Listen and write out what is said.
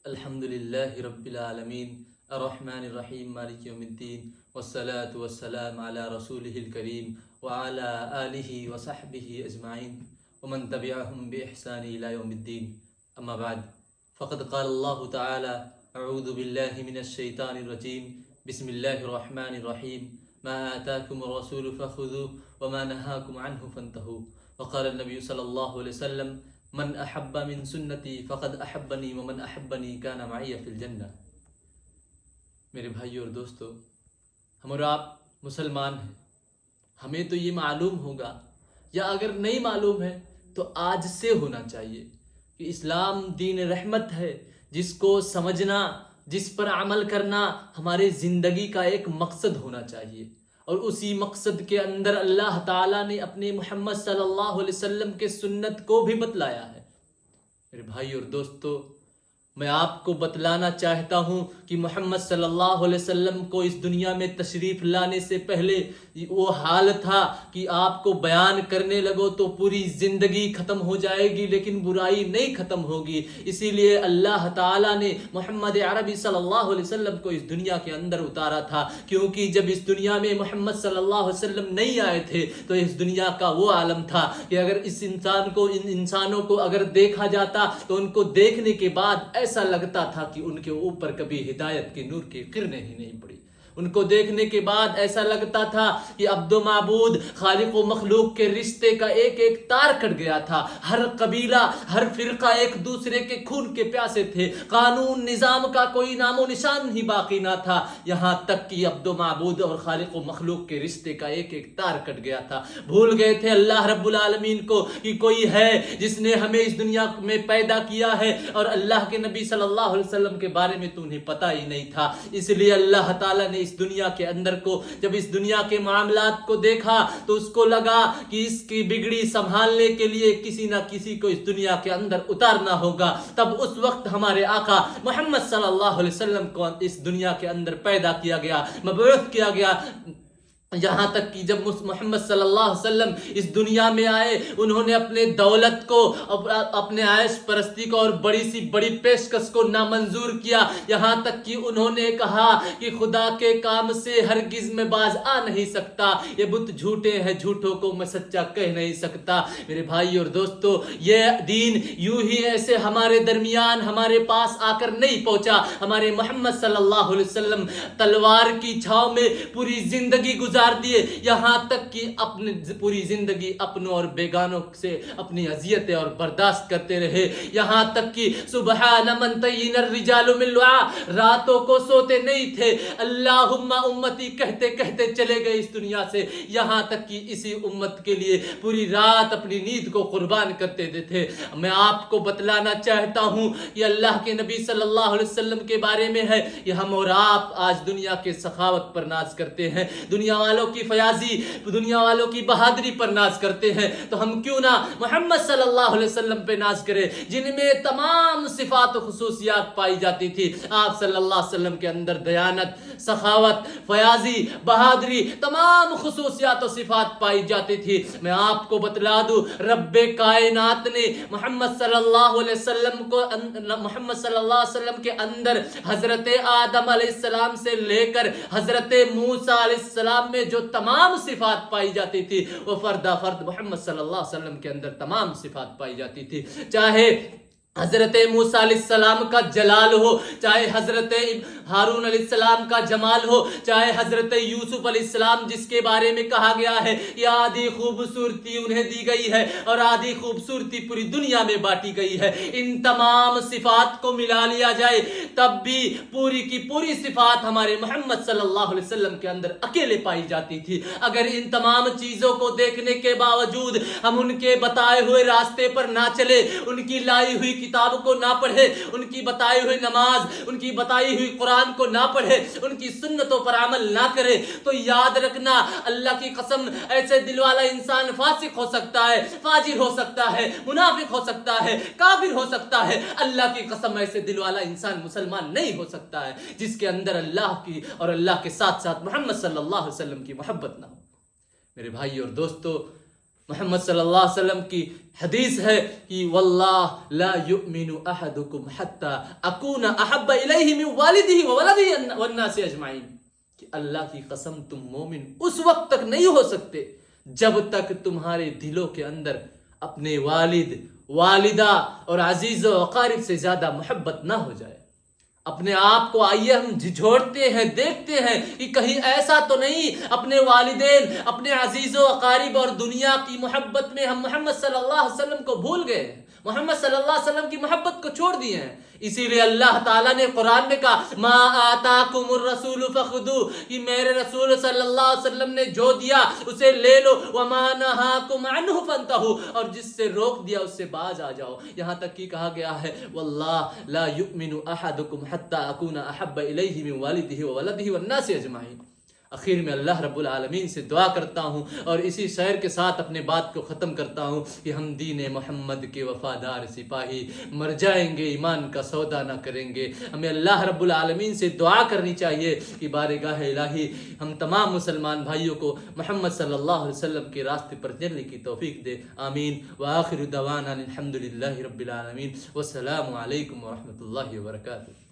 الحمد للہ رب العالمین الرحمن الرحیم مالک یوم الدین والصلاة والسلام علی رسولہ الکریم وعلی آلہ وصحبہ اجمعین ومن تبعہم بإحسان الی یوم الدین اما بعد فقد قال اللہ تعالی اعوذ باللہ من الشیطان الرجیم بسم اللہ الرحمن الرحیم ما آتاکم الرسول فخذوه وما نهاکم عنه فانتهوا وقال النبی صلی اللہ علیہ وسلم من احب من سنتی فقد احبنی ومن احبنی کان معی فی الجنہ۔ میرے بھائیو اور دوستو، ہم اور آپ مسلمان ہیں، ہمیں تو یہ معلوم ہوگا، یا اگر نہیں معلوم ہے تو آج سے ہونا چاہیے کہ اسلام دین رحمت ہے، جس کو سمجھنا، جس پر عمل کرنا ہمارے زندگی کا ایک مقصد ہونا چاہیے، اور اسی مقصد کے اندر اللہ تعالیٰ نے اپنے محمد صلی اللہ علیہ وسلم کے سنت کو بھی بتلایا ہے۔ میرے بھائی اور دوستو، میں آپ کو بتلانا چاہتا ہوں کہ محمد صلی اللہ علیہ وسلم کو اس دنیا میں تشریف لانے سے پہلے وہ حال تھا کہ آپ کو بیان کرنے لگو تو پوری زندگی ختم ہو جائے گی لیکن برائی نہیں ختم ہوگی۔ اسی لیے اللہ تعالیٰ نے محمد عربی صلی اللہ علیہ وسلم کو اس دنیا کے اندر اتارا تھا، کیونکہ جب اس دنیا میں محمد صلی اللہ علیہ وسلم نہیں آئے تھے تو اس دنیا کا وہ عالم تھا کہ اگر اس ان انسانوں کو اگر دیکھا جاتا تو ان کو دیکھنے کے بعد ایسا لگتا تھا کہ ان کے اوپر کبھی ہدایت کے نور کی کرنیں ہی نہیں پڑی۔ ان کو دیکھنے کے بعد ایسا لگتا تھا کہ عبد و معبود، خالق و مخلوق کے رشتے کا ایک ایک تار کٹ گیا تھا۔ ہر قبیلہ، ہر فرقہ ایک دوسرے کے خون کے پیاسے تھے، قانون نظام کا کوئی نام و نشان ہی باقی نہ تھا، یہاں تک کہ عبد و معبود اور خالق و مخلوق کے رشتے کا ایک ایک تار کٹ گیا تھا۔ بھول گئے تھے اللہ رب العالمین کو کہ کوئی ہے جس نے ہمیں اس دنیا میں پیدا کیا ہے، اور اللہ کے نبی صلی اللہ علیہ وسلم کے بارے میں تو انہیں پتہ ہی نہیں تھا۔ اس لیے اللہ تعالیٰ نے اس دنیا کے اندر کو، جب اس دنیا کے معاملات کو دیکھا تو اس کو لگا کہ اس کی بگڑی سنبھالنے کے لیے کسی نہ کسی کو اس دنیا کے اندر اتارنا ہوگا۔ تب اس وقت ہمارے آقا محمد صلی اللہ علیہ وسلم کو اس دنیا کے اندر پیدا کیا گیا، مبعوث کیا گیا، یہاں تک کہ جب محمد صلی اللہ علیہ وسلم اس دنیا میں آئے، انہوں نے اپنے دولت کو، اپنے عیش پرستی کو اور بڑی سی بڑی پیشکش کو نامنظور کیا، یہاں تک کہ انہوں نے کہا کہ خدا کے کام سے ہرگز میں باز آ نہیں سکتا، یہ بت جھوٹے ہیں، جھوٹوں کو میں سچا کہہ نہیں سکتا۔ میرے بھائی اور دوستو، یہ دین یوں ہی ایسے ہمارے درمیان ہمارے پاس آ کر نہیں پہنچا۔ ہمارے محمد صلی اللہ علیہ وسلم تلوار کی چھاؤں میں پوری زندگی گزار دیے، یہاں تک کہ اپنی پوری زندگی اپنوں اور بیگانوں سے اپنی اذیتیں اور برداشت کرتے رہے، یہاں تک کہ سبحان من تین الرجال من لعا، راتوں کو سوتے نہیں تھے، اللہم امتی کہتے کہتے چلے گئے اس دنیا سے، یہاں تک کہ اسی امت کے لیے پوری رات اپنی نیند کو قربان کرتے تھے۔ میں آپ کو بتلانا چاہتا ہوں کہ اللہ کے نبی صلی اللہ علیہ وسلم کے بارے میں ہے، یہ ہم اور آپ آج دنیا کے سخاوت پر ناز کرتے ہیں، دنیا والوں کی فیاضی، دنیا والوں کی بہادری پر ناز کرتے ہیں، تو ہم کیوں نہ محمد صلی اللہ علیہ وسلم پہ ناز کریں جن میں تمام صفات و خصوصیات پائی جاتی تھی۔ آپ صلی اللہ علیہ وسلم کے اندر دیانت، سخاوت، فیاضی، بہادری، تمام خصوصیات و صفات پائی جاتی تھی۔ میں آپ کو بتلا دوں، رب کائنات نے محمد صلی اللہ علیہ وسلم کو، محمد صلی اللہ علیہ وسلم کے اندر حضرت آدم علیہ السلام سے لے کر حضرت موسیٰ علیہ السلام میں جو تمام صفات پائی جاتی تھی، وہ فردہ فرد محمد صلی اللہ علیہ وسلم کے اندر تمام صفات پائی جاتی تھی، چاہے حضرت موسیٰ علیہ السلام کا جلال ہو، چاہے حضرت ہارون علیہ السلام کا جمال ہو، چاہے حضرت یوسف علیہ السلام جس کے بارے میں کہا گیا ہے کہ آدھی خوبصورتی انہیں دی گئی ہے اور آدھی خوبصورتی پوری دنیا میں بانٹی گئی ہے، ان تمام صفات کو ملا لیا جائے تب بھی پوری کی پوری صفات ہمارے محمد صلی اللہ علیہ وسلم کے اندر اکیلے پائی جاتی تھی۔ اگر ان تمام چیزوں کو دیکھنے کے باوجود ہم ان کے بتائے ہوئے راستے پر نہ چلے، ان کی لائی ہوئی کتاب کو نہ پڑھے، ان کی بتائی ہوئی نماز، ان کی بتائی ہوئی قرآن کو نہ پڑھے، ان کی سنتوں پر عمل نہ کرے، تو یاد رکھنا اللہ کی قسم ایسے دل والا انسان فاسق ہو سکتا ہے، فاجر ہو سکتا ہے، منافق ہو سکتا ہے، کافر ہو سکتا ہے، اللہ کی قسم ایسے دل والا انسان مسلمان نہیں ہو سکتا ہے جس کے اندر اللہ کی اور اللہ کے ساتھ ساتھ محمد صلی اللہ علیہ وسلم کی محبت نہ ہو۔ میرے بھائی اور دوستو، محمد صلی اللہ علیہ وسلم کی حدیث ہے کہ واللہ لا یؤمن احدکم حتی اکون احب الیہ من والدہ وولدہ والناس اجمعین، کہ اللہ کی قسم تم مومن اس وقت تک نہیں ہو سکتے جب تک تمہارے دلوں کے اندر اپنے والد، والدہ اور عزیز و اقارب سے زیادہ محبت نہ ہو جائے۔ اپنے آپ کو آئیے ہم جھجھوڑتے ہیں، دیکھتے ہیں کہ کہیں ایسا تو نہیں اپنے والدین، اپنے عزیز و اقارب اور دنیا کی محبت میں ہم محمد صلی اللہ علیہ وسلم کو بھول گئے، محمد صلی اللہ علیہ وسلم کی محبت کو چھوڑ دیے ہیں۔ اسی لیے اللہ تعالیٰ نے قرآن میں کہا ما آتاکم الرسول فخذوہ، کہ میرے رسول صلی اللہ علیہ وسلم نے جو دیا اسے لے لو، وما نہاکم عنہ فانتہوا، اور جس سے روک دیا اس سے باز آ جاؤ۔ یہاں تک کہ کہا گیا ہے واللہ لا یؤمن احدکم حتی اکون احب الیہ من والدہ وولدہ والناس اجمعین۔ اخیر میں اللہ رب العالمین سے دعا کرتا ہوں اور اسی شعر کے ساتھ اپنے بات کو ختم کرتا ہوں کہ ہم دین محمد کے وفادار سپاہی، مر جائیں گے ایمان کا سودا نہ کریں گے۔ ہمیں اللہ رب العالمین سے دعا کرنی چاہیے کہ بارگاہ الہی ہم تمام مسلمان بھائیوں کو محمد صلی اللہ علیہ وسلم کے راستے پر چلنے کی توفیق دے، آمین۔ وآخر دعوانا الحمد للہ رب العالمین، والسلام علیکم ورحمۃ اللہ وبرکاتہ۔